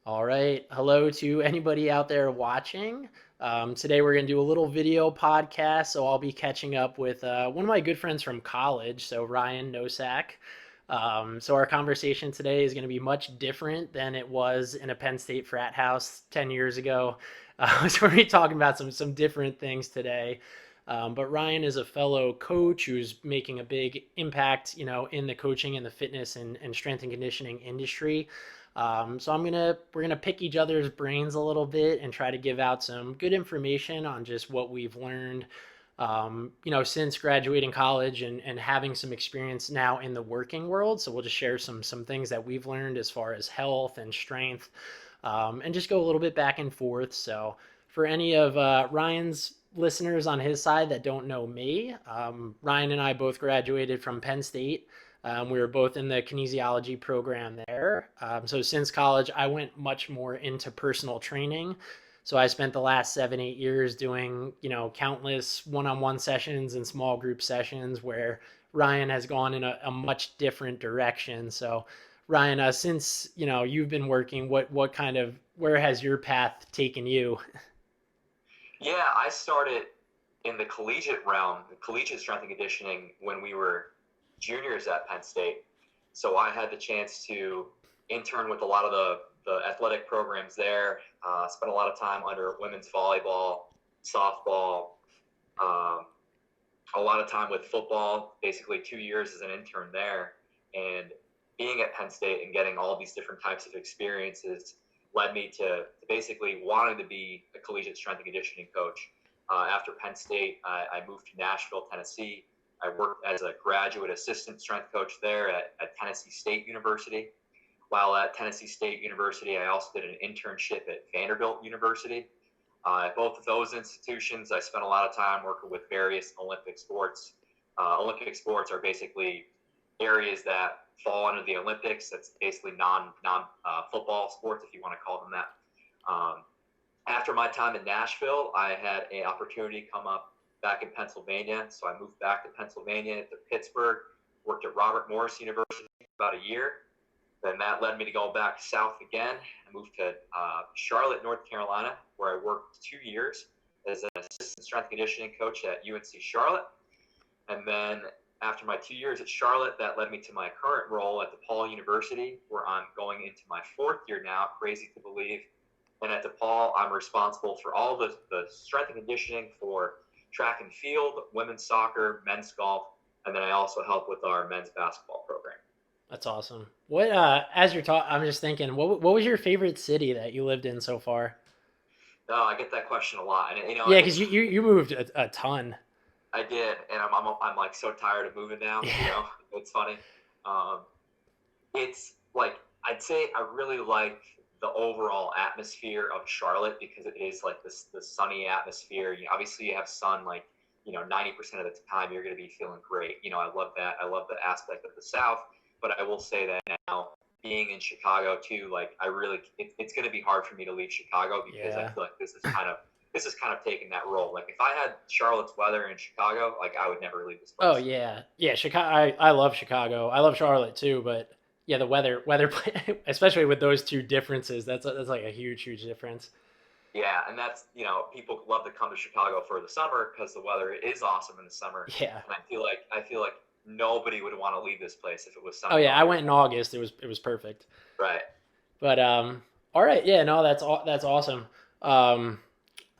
All right. Hello to anybody out there watching. Today we're going to do a little video podcast. So I'll be catching up with one of my good friends from college, so Ryan Nosak. So our conversation today is going to be much different than it was in a Penn State frat house 10 years ago. So we're going to be talking about some different things today. But Ryan is a fellow coach who's making a big impact, in the coaching and the fitness and strength and conditioning industry. So we're gonna pick each other's brains a little bit and try to give out some good information on just what we've learned, since graduating college and having some experience now in the working world. So we'll just share some things that we've learned as far as health and strength, and just go a little bit back and forth. So for any of Ryan's listeners on his side that don't know me, Ryan and I both graduated from Penn State. We were both in the kinesiology program there. So since college, I went much more into personal training. So I spent the last 7, 8 years doing, countless one-on-one sessions and small group sessions where Ryan has gone in a much different direction. So Ryan, since, you've been working, where has your path taken you? Yeah, I started in the collegiate realm, the collegiate strength and conditioning, when we were juniors at Penn State. So I had the chance to intern with a lot of the athletic programs there, spent a lot of time under women's volleyball, softball, um, a lot of time with football, basically 2 years as an intern there. And being at Penn State and getting all these different types of experiences led me to basically wanting to be a collegiate strength and conditioning coach. After Penn State, I moved to Nashville, Tennessee. I worked as a graduate assistant strength coach there at Tennessee State University. While at Tennessee State University, I also did an internship at Vanderbilt University. At both of those institutions, I spent a lot of time working with various Olympic sports. Olympic sports are basically areas that fall under the Olympics. That's basically non football sports, if you want to call them that. After my time in Nashville, I had an opportunity come up back in Pennsylvania. So I moved back to Pennsylvania to Pittsburgh, worked at Robert Morris University for about a year. Then that led me to go back south again. I moved to Charlotte, North Carolina, where I worked 2 years as an assistant strength conditioning coach at UNC Charlotte. And then after my 2 years at Charlotte, that led me to my current role at DePaul University, where I'm going into my fourth year now, crazy to believe. And at DePaul, I'm responsible for all the strength and conditioning for track and field, women's soccer, men's golf, and then I also help with our men's basketball program. That's awesome. What as you're talking, I'm just thinking, what was your favorite city that you lived in so far? No, I get that question a lot, and Yeah, because it's you moved a ton. I did, and I'm like so tired of moving now. Yeah. It's funny. Um, it's like I'd say I really like the overall atmosphere of Charlotte because it is like this sunny atmosphere. Obviously you have sun like 90% of the time you're going to be feeling great. I love that. I love the aspect of the South, but I will say that now being in Chicago too, like it's going to be hard for me to leave Chicago because I Yeah. feel like this is kind of taking that role. Like if I had Charlotte's weather in Chicago, like I would never leave this Oh place. yeah, yeah. Chicago. I love Chicago. I love Charlotte too. But yeah, the weather, especially with those two differences, that's like a huge difference. Yeah, and that's people love to come to Chicago for the summer because the weather is awesome in the summer, Yeah. and I feel like nobody would want to leave this place if it was Oh sunny yeah, all I year went in August. It was perfect. round. Right. But all right. Yeah. No, that's awesome. Um,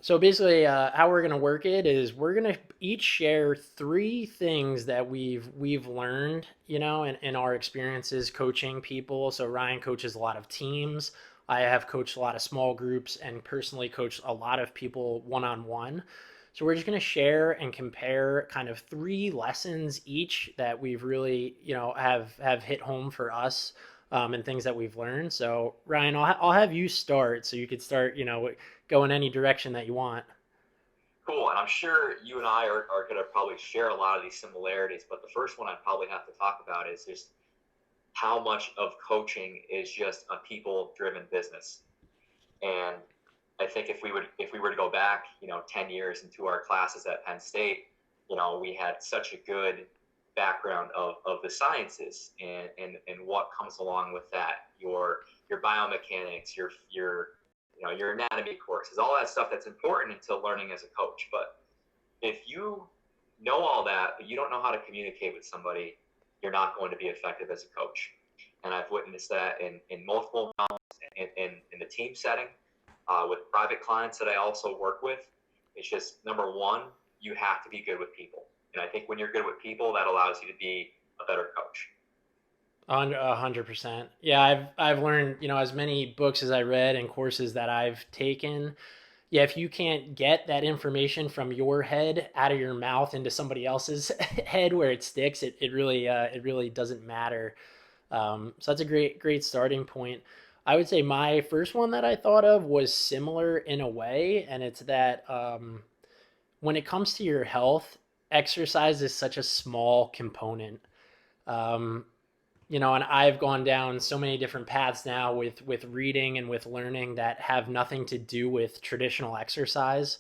So basically, how we're gonna work it is we're gonna each share three things that we've learned, in our experiences coaching people. So Ryan coaches a lot of teams. I have coached a lot of small groups and personally coached a lot of people one on one. So we're just gonna share and compare kind of three lessons each that we've really, have hit home for us. And things that we've learned. So Ryan, I'll have you start so you could start, go in any direction that you want. Cool. And I'm sure you and I are going to probably share a lot of these similarities, but the first one I'd probably have to talk about is just how much of coaching is just a people driven business. And I think if we were to go back, 10 years into our classes at Penn State, we had such a good background of the sciences and what comes along with that. Your your biomechanics, your anatomy courses, all that stuff that's important into learning as a coach. But if you know all that, but you don't know how to communicate with somebody, you're not going to be effective as a coach. And I've witnessed that in multiple realms, in the team setting, with private clients that I also work with. It's just, number one, you have to be good with people. And I think when you're good with people, that allows you to be a better coach. 100%. Yeah, I've learned, as many books as I read and courses that I've taken. Yeah, if you can't get that information from your head out of your mouth into somebody else's head where it sticks, it really doesn't matter. So that's a great starting point. I would say my first one that I thought of was similar in a way, and it's that when it comes to your health, exercise is such a small component. Um, and I've gone down so many different paths now with reading and with learning that have nothing to do with traditional exercise.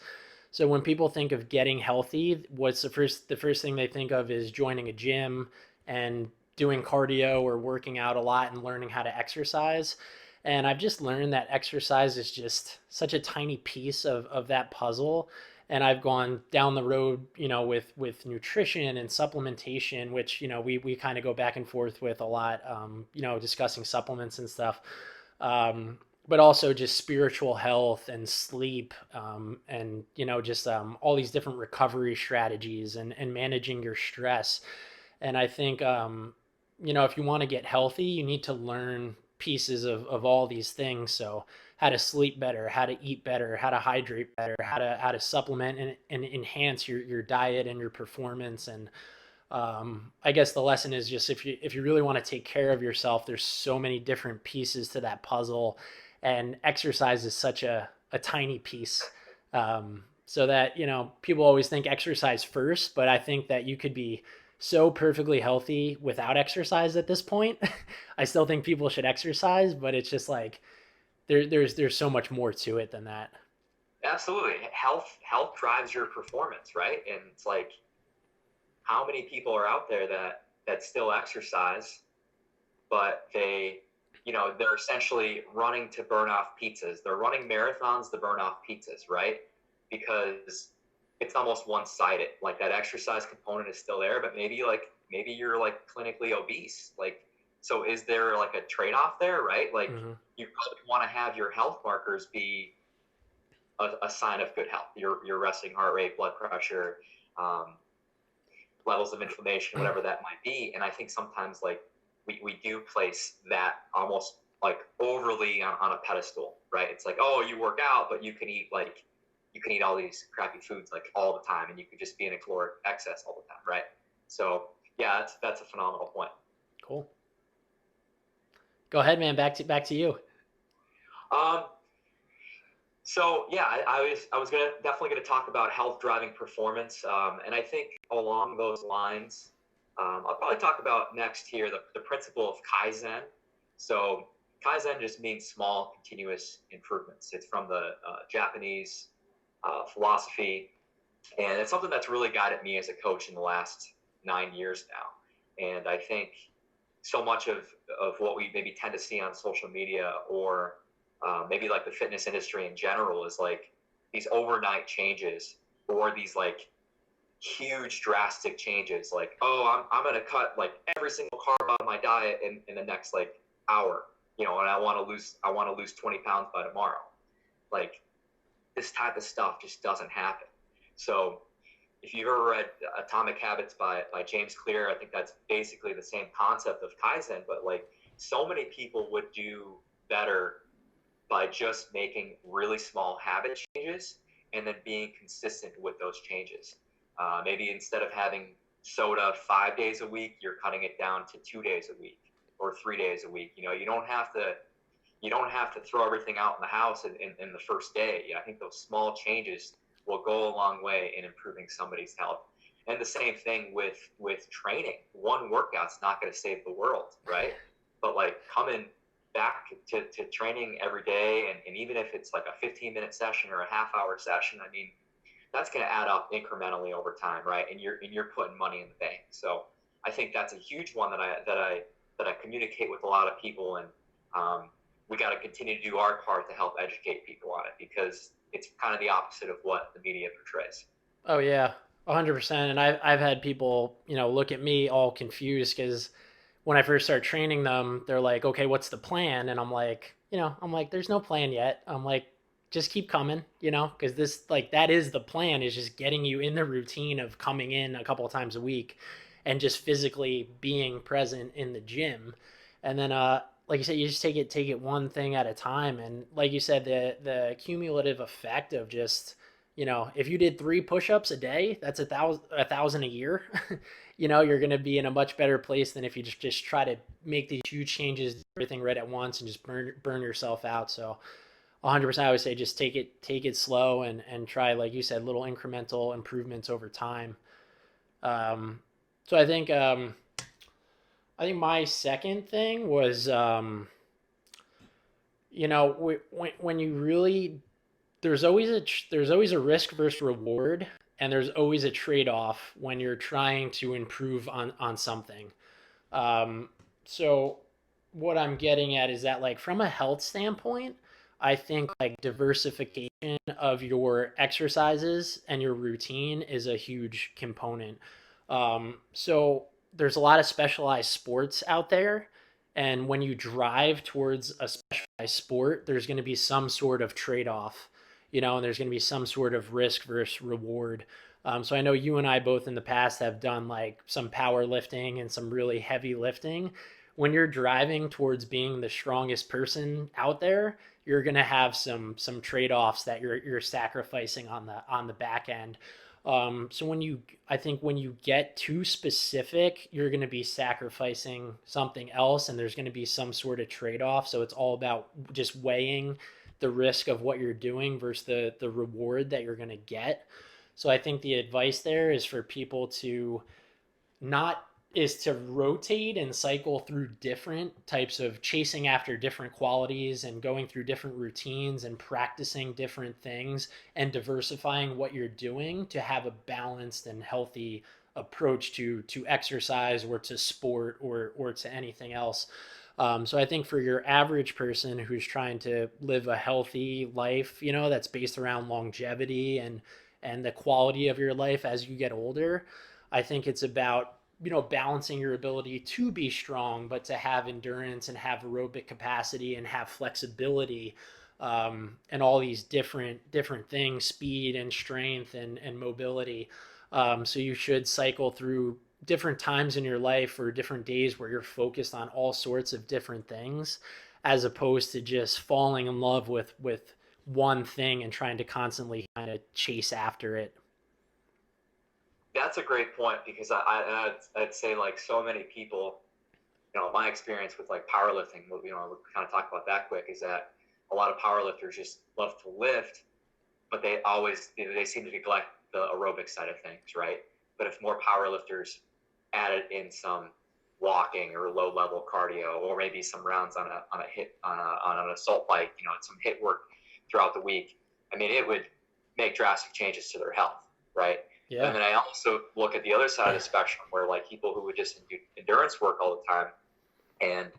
So when people think of getting healthy, what's the first thing they think of is joining a gym and doing cardio or working out a lot and learning how to exercise. And I've just learned that exercise is just such a tiny piece of that puzzle. And I've gone down the road, with nutrition and supplementation, which, we kind of go back and forth with a lot, discussing supplements and stuff. But also just spiritual health and sleep, and just all these different recovery strategies and managing your stress. And I think if you want to get healthy, you need to learn pieces of all these things. So how to sleep better, how to eat better, how to hydrate better, how to supplement and enhance your diet and your performance. And I guess the lesson is just if you really want to take care of yourself, there's so many different pieces to that puzzle, and exercise is such a tiny piece. So that people always think exercise first, but I think that you could be so perfectly healthy without exercise at this point. I still think people should exercise, but it's just like there's so much more to it than that. Absolutely. Health drives your performance, right? And it's like, how many people are out there that still exercise, but they're essentially running to burn off pizzas. They're running marathons to burn off pizzas, right? Because it's almost one-sided. Like, that exercise component is still there, but maybe you're like clinically obese. Like, so is there like a trade-off there, right? Like, Mm-hmm. you probably want to have your health markers be a sign of good health. Your resting heart rate, blood pressure, um, levels of inflammation, whatever that might be. And I think sometimes, like, we do place that almost like overly on a pedestal, right? It's like, oh, you work out, but you can eat all these crappy foods like all the time, and you could just be in a caloric excess all the time, right? So yeah, that's a phenomenal point. Cool. Go ahead, man. Back to you. Um, so yeah, I was definitely gonna talk about health driving performance, and I think along those lines, I'll probably talk about next here the principle of Kaizen. So Kaizen just means small continuous improvements. It's from the Japanese philosophy, and it's something that's really guided me as a coach in the last 9 years now. And I think so much of what we maybe tend to see on social media, or maybe like the fitness industry in general, is like these overnight changes, or these like huge drastic changes, like, oh, I'm going to cut like every single carb out of my diet in the next like hour, and I want to lose 20 pounds by tomorrow. Like, this type of stuff just doesn't happen. So if you've ever read Atomic Habits by James Clear, I think that's basically the same concept of Kaizen, but like, so many people would do better by just making really small habit changes and then being consistent with those changes. Maybe instead of having soda 5 days a week, you're cutting it down to 2 days a week or 3 days a week. You don't have to throw everything out in the house in the first day. I think those small changes will go a long way in improving somebody's health. And the same thing with training. One workout's not going to save the world, right? But like, coming back to training every day, and even if it's like a 15-minute session or a half-hour session, I mean, that's going to add up incrementally over time, right? And you're putting money in the bank. So I think that's a huge one that I communicate with a lot of people. And we got to continue to do our part to help educate people on it, because it's kind of the opposite of what the media portrays. Oh yeah, 100%. And I've had people, look at me all confused because when I first start training them, they're like, "Okay, what's the plan?" And I'm like, "There's no plan yet." I'm like, "Just keep coming, because this like that is the plan, is just getting you in the routine of coming in a couple of times a week and just physically being present in the gym." And then like you said, you just take it one thing at a time. And like you said, the cumulative effect of just, if you did 3 push-ups a day, that's a thousand a year. You're going to be in a much better place than if you just try to make these huge changes, everything right at once, and just burn yourself out. So 100%, I would say just take it slow, and try, like you said, little incremental improvements over time. Um, so I think my second thing was, when you really, there's always a risk versus reward, and there's always a trade off when you're trying to improve on something. Um, so what I'm getting at is that, like, from a health standpoint, I think like diversification of your exercises and your routine is a huge component. So there's a lot of specialized sports out there, and when you drive towards a specialized sport, there's going to be some sort of trade off, and there's going to be some sort of risk versus reward. So I know you and I both in the past have done like some power lifting and some really heavy lifting. When you're driving towards being the strongest person out there, you're gonna have some trade offs that you're sacrificing on the back end. So I think when you get too specific, you're gonna be sacrificing something else, and there's gonna be some sort of trade off. So it's all about just weighing the risk of what you're doing versus the reward that you're gonna get. So I think the advice there is for people to not is to rotate and cycle through different types of chasing after different qualities and going through different routines and practicing different things and diversifying what you're doing to have a balanced and healthy approach to exercise or to sport or to anything else. So I think for your average person who's trying to live a healthy life, that's based around longevity and the quality of your life as you get older, I think it's about, balancing your ability to be strong, but to have endurance and have aerobic capacity and have flexibility, and all these different things, speed and strength and mobility. So you should cycle through different times in your life or different days where you're focused on all sorts of different things, as opposed to just falling in love with one thing and trying to constantly kind of chase after it. That's a great point, because I'd say, like, so many people, my experience with like powerlifting, we'll kind of talk about that quick, is that a lot of powerlifters just love to lift, but they seem to neglect the aerobic side of things, right? But if more powerlifters added in some walking or low level cardio, or maybe some rounds on an assault bike, some hit work throughout the week, I mean, it would make drastic changes to their health, right? And Yeah. then I also look at the other side of the spectrum, where like people who would just do endurance work all the time, and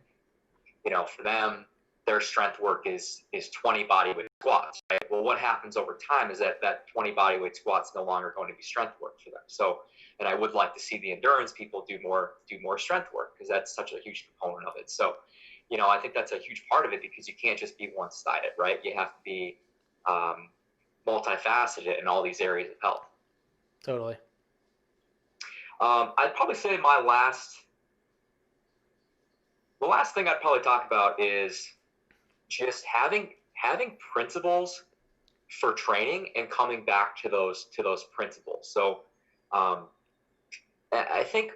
for them, their strength work is 20 bodyweight squats, right? Well, what happens over time is that 20 bodyweight squats no longer going to be strength work for them. So, and I would like to see the endurance people do more strength work, because that's such a huge component of it. So, I think that's a huge part of it, because you can't just be one-sided, right? You have to be multifaceted in all these areas of health. Totally. I'd probably say the last thing I'd probably talk about is just having principles for training and coming back to those principles. So I think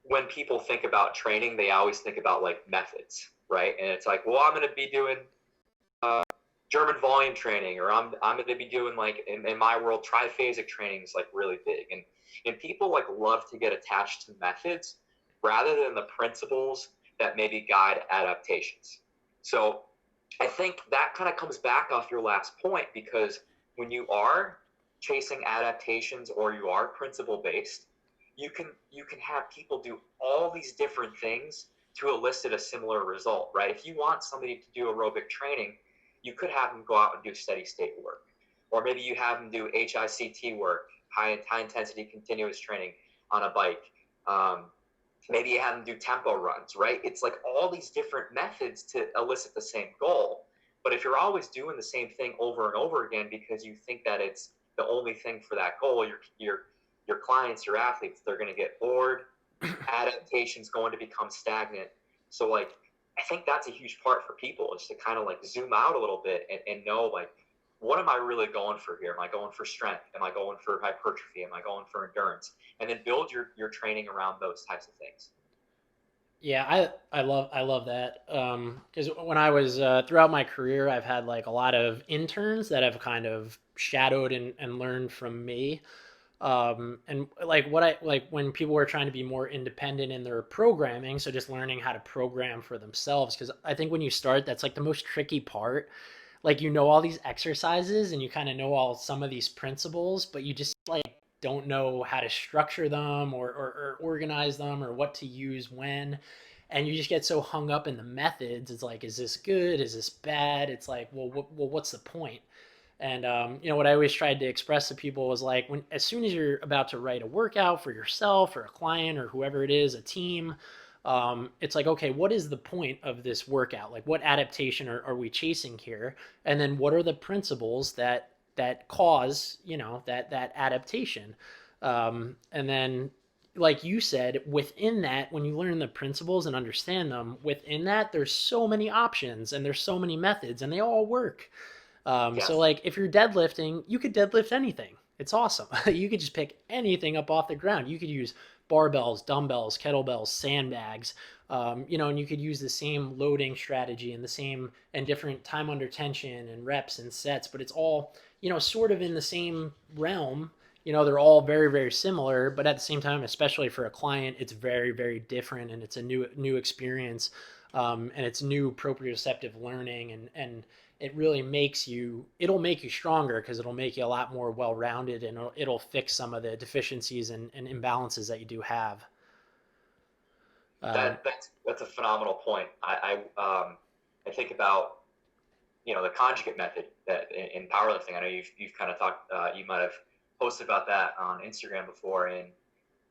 when people think about training, they always think about like methods, right? And it's like, well, I'm going to be doing German volume training, or I'm going to be doing, like, in my world, triphasic training is like really big, and people like love to get attached to methods rather than the principles that maybe guide adaptations. So I think that kind of comes back off your last point, because when you are chasing adaptations or you are principle based, you can have people do all these different things to elicit a similar result, right? If you want somebody to do aerobic training, you could have them go out and do steady state work. Or maybe you have them do HICT work, high intensity continuous training on a bike. Um, Maybe you have them do tempo runs, right? It's like all these different methods to elicit the same goal. But if you're always doing the same thing over and over again because you think that it's the only thing for that goal, your clients, your athletes, they're going to get bored. Adaptation's going to become stagnant. So like, I think that's a huge part for people, is to kind of like zoom out a little bit and know like, what am I really going for here? Am I going for strength? Am I going for hypertrophy? Am I going for endurance? And then build your training around those types of things. Yeah, I love that. Because when I was throughout my career, I've had like a lot of interns that have kind of shadowed and learned from me. And like what I like when people were trying to be more independent in their programming, so just learning how to program for themselves. Because I think when you start, that's like the most tricky part. Like you know all these exercises and you kind of know all some of these principles, but you just like don't know how to structure them or organize them or what to use when. And you just get so hung up in the methods. It's like, is this good? Is this bad? It's like, well, what's the point? And what I always tried to express to people was like, when as soon as you're about to write a workout for yourself or a client or whoever it is, a team, it's like, okay, what is the point of this workout? Like, what adaptation are we chasing here? And then what are the principles that cause that adaptation? And then, like you said, within that, when you learn the principles and understand them, within that, there's so many options and there's so many methods, and they all work. So Yes. like if you're deadlifting, you could deadlift anything. It's awesome. You could just pick anything up off the ground. You could use barbells, dumbbells, kettlebells, sandbags, and you could use the same loading strategy and the same and different time under tension and reps and sets, but it's all, sort of in the same realm. They're all very, very similar, but at the same time, especially for a client, it's very, very different and it's a new experience. And it's new proprioceptive learning and it really it'll make you stronger because it'll make you a lot more well-rounded and it'll fix some of the deficiencies and imbalances that you do have. um, That's a phenomenal point. I think about the conjugate method that in powerlifting. I know you've kind of talked. You might have posted about that on Instagram before, and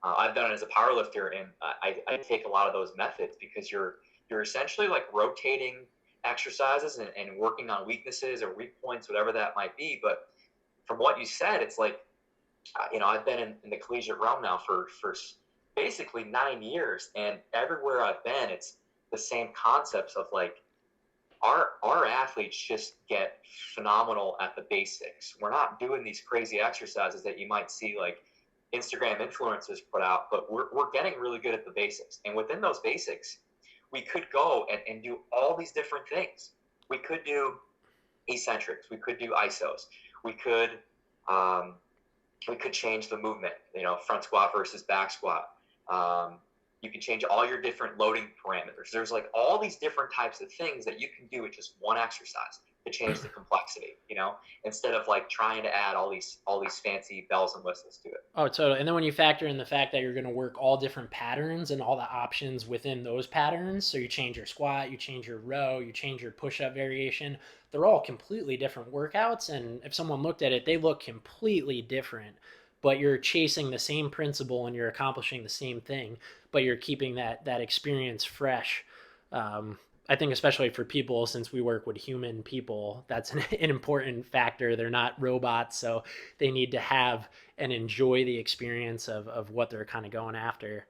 I've done it as a powerlifter, and I take a lot of those methods because you're essentially like rotating exercises and working on weaknesses or weak points, whatever that might be. But from what you said, it's like, I've been in the collegiate realm now for basically 9 years, and everywhere I've been, it's the same concepts of like our athletes just get phenomenal at the basics. We're not doing these crazy exercises that you might see like Instagram influencers put out, but we're getting really good at the basics. And within those basics, we could go and do all these different things. We could do eccentrics. We could do isos. We could um, we could change the movement. Front squat versus back squat. Um, you can change all your different loading parameters. There's like all these different types of things that you can do with just one exercise to change the complexity. Instead of like trying to add all these fancy bells and whistles to it. oh, totally. And then when you factor in the fact that you're going to work all different patterns and all the options within those patterns, so you change your squat, you change your row, you change your push-up variation, they're all completely different workouts. And if someone looked at it, they look completely different, but you're chasing the same principle and you're accomplishing the same thing, but you're keeping that experience fresh. um, I think especially for people, since we work with human people, that's an important factor. They're not robots, so they need to have and enjoy the experience of what they're kind of going after.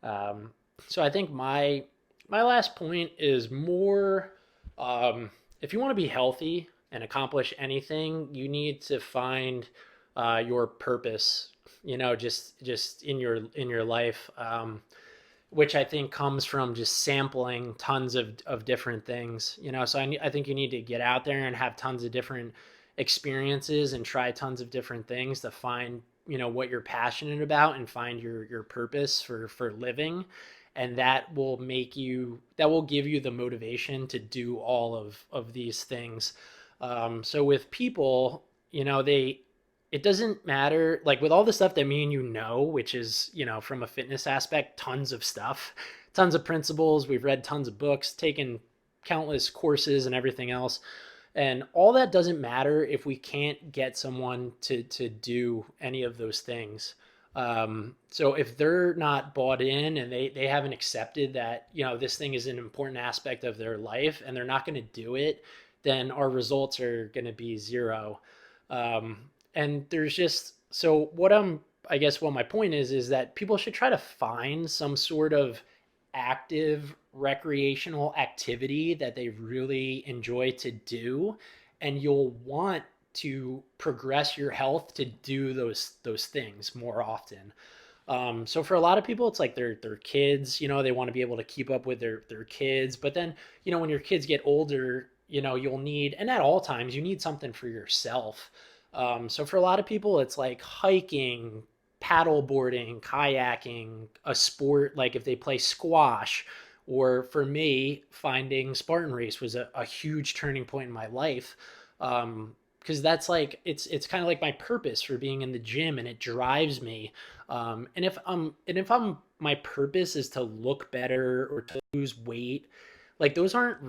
Um, so I think my last point is more, if you want to be healthy and accomplish anything, you need to find your purpose. Just in your life. Which I think comes from just sampling tons of different things. So I think you need to get out there and have tons of different experiences and try tons of different things to find, what you're passionate about and find your purpose for living. And that will give you the motivation to do all of these things. So with people, it doesn't matter, like with all the stuff that me and which is, from a fitness aspect, tons of stuff. tons of principles, we've read tons of books, taken countless courses and everything else. And all that doesn't matter if we can't get someone to do any of those things. So if they're not bought in and they haven't accepted that, this thing is an important aspect of their life and they're not going to do it, then our results are going to be zero. And there's just, so I guess what my point is that people should try to find some sort of active recreational activity that they really enjoy to do, and you'll want to progress your health to do those things more often. So for a lot of people, it's like their kids. They want to be able to keep up with their kids, but then when your kids get older, you'll need, and at all times, you need something for yourself. So for a lot of people, it's like hiking, paddle boarding, kayaking, a sport like if they play squash, or for me, finding Spartan race was a huge turning point in my life. Because that's like it's kind of like my purpose for being in the gym, and it drives me. And if I'm my purpose is to look better or to lose weight, like those aren't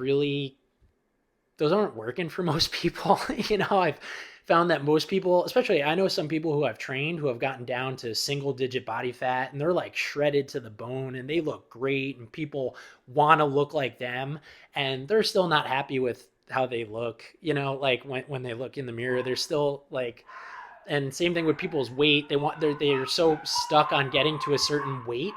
working for most people. I've found that most people, especially I know some people who I've trained who have gotten down to single digit body fat, and they're like shredded to the bone and they look great and people want to look like them, and they're still not happy with how they look. Like when they look in the mirror, they're still like, and same thing with people's weight. They're so stuck on getting to a certain weight,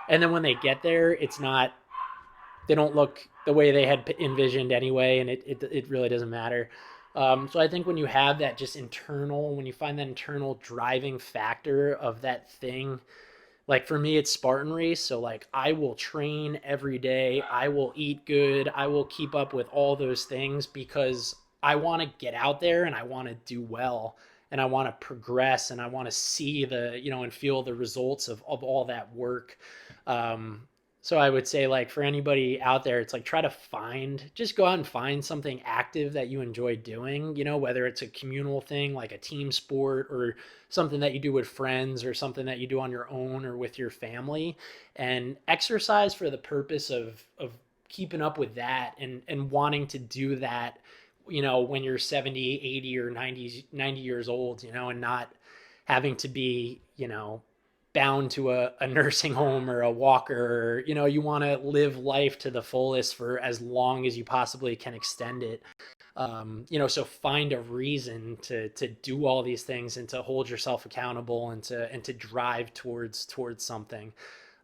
and then when they get there, they don't look the way they had envisioned anyway, and it really doesn't matter. So I think when you have that just internal, when you find that internal driving factor of that thing, like for me, it's Spartan race. So like I will train every day, I will eat good, I will keep up with all those things because I want to get out there and I want to do well and I want to progress and I want to see and feel the results of all that work. So I would say, like, for anybody out there, it's like just go out and find something active that you enjoy doing, whether it's a communal thing like a team sport or something that you do with friends or something that you do on your own or with your family, and exercise for the purpose of keeping up with that and wanting to do that, when you're 70, 80 or 90 years old, and not having to be, bound to a nursing home or a walker. You want to live life to the fullest for as long as you possibly can extend it. So find a reason to do all these things and to hold yourself accountable and to drive towards something.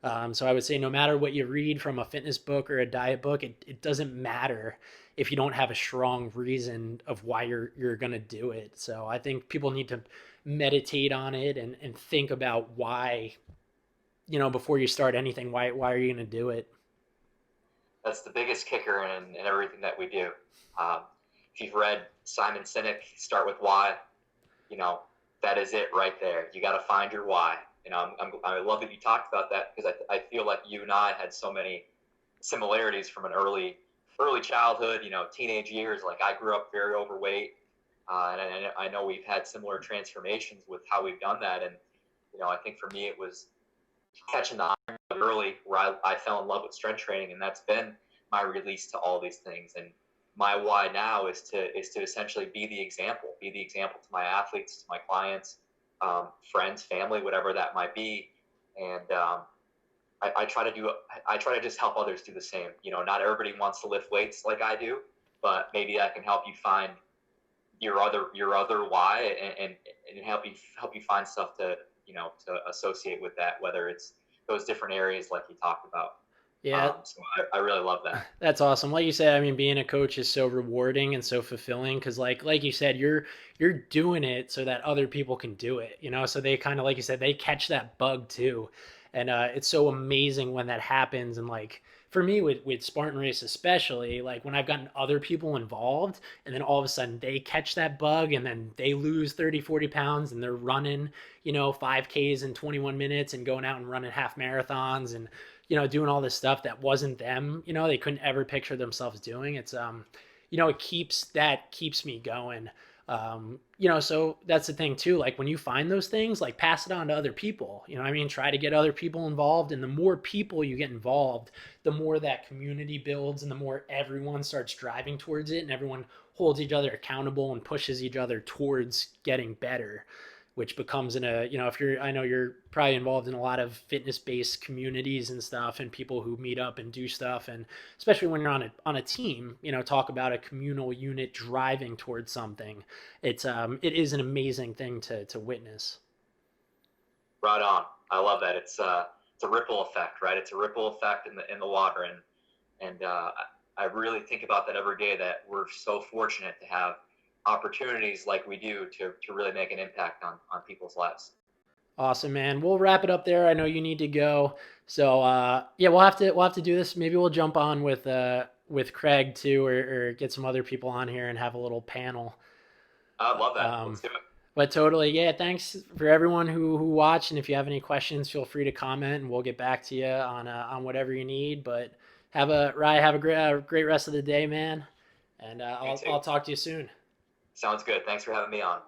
So I would say no matter what you read from a fitness book or a diet book, it doesn't matter if you don't have a strong reason of why you're going to do it. So I think people need to meditate on it and think about why, before you start anything, why are you going to do it? That's the biggest kicker in everything that we do. Um, if you've read Simon Sinek, Start with Why, you know, that is it right there. You got to find your why. I love that you talked about that because I feel like you and I had so many similarities from an early childhood, teenage years. Like I grew up very overweight, and I know we've had similar transformations with how we've done that. And I think for me it was catching the iron early, where I fell in love with strength training, and that's been my release to all these things. And my why now is to essentially be the example to my athletes, to my clients, friends, family, whatever that might be. And I try to just help others do the same. Not everybody wants to lift weights like I do, but maybe I can help you find your other why, and help you find stuff to associate with that, whether it's those different areas like you talked about. Yeah, So I really love that. that's awesome. Like you said, I mean, being a coach is so rewarding and so fulfilling because, like you said, you're doing it so that other people can do it. So they kind of, like you said, they catch that bug too, and it's so amazing when that happens. And like for me with Spartan Race especially, like when I've gotten other people involved, and then all of a sudden they catch that bug, and then they lose 30, 40 pounds, and they're running 5Ks in 21 minutes and going out and running half marathons and doing all this stuff that wasn't them, they couldn't ever picture themselves doing. It keeps me going. So that's the thing too. Like when you find those things, like pass it on to other people. You know what I mean? Try to get other people involved. And the more people you get involved, the more that community builds and the more everyone starts driving towards it and everyone holds each other accountable and pushes each other towards getting better, which becomes if I know you're probably involved in a lot of fitness based communities and stuff and people who meet up and do stuff. And especially when you're on a team, talk about a communal unit driving towards something. It is an amazing thing to witness. Right on. I love that. It's a ripple effect, right? It's a ripple effect in the water, and I really think about that every day. That we're so fortunate to have opportunities like we do to really make an impact on people's lives. Awesome, man. We'll wrap it up there. I know you need to go. So yeah, we'll have to do this. Maybe we'll jump on with Craig too, or get some other people on here and have a little panel. I love that. Um, Let's do it. but totally, yeah. Thanks for everyone who watched, and if you have any questions, feel free to comment, and we'll get back to you on whatever you need. But have a great rest of the day, man. And You I'll too. I'll talk to you soon. Sounds good. Thanks for having me on.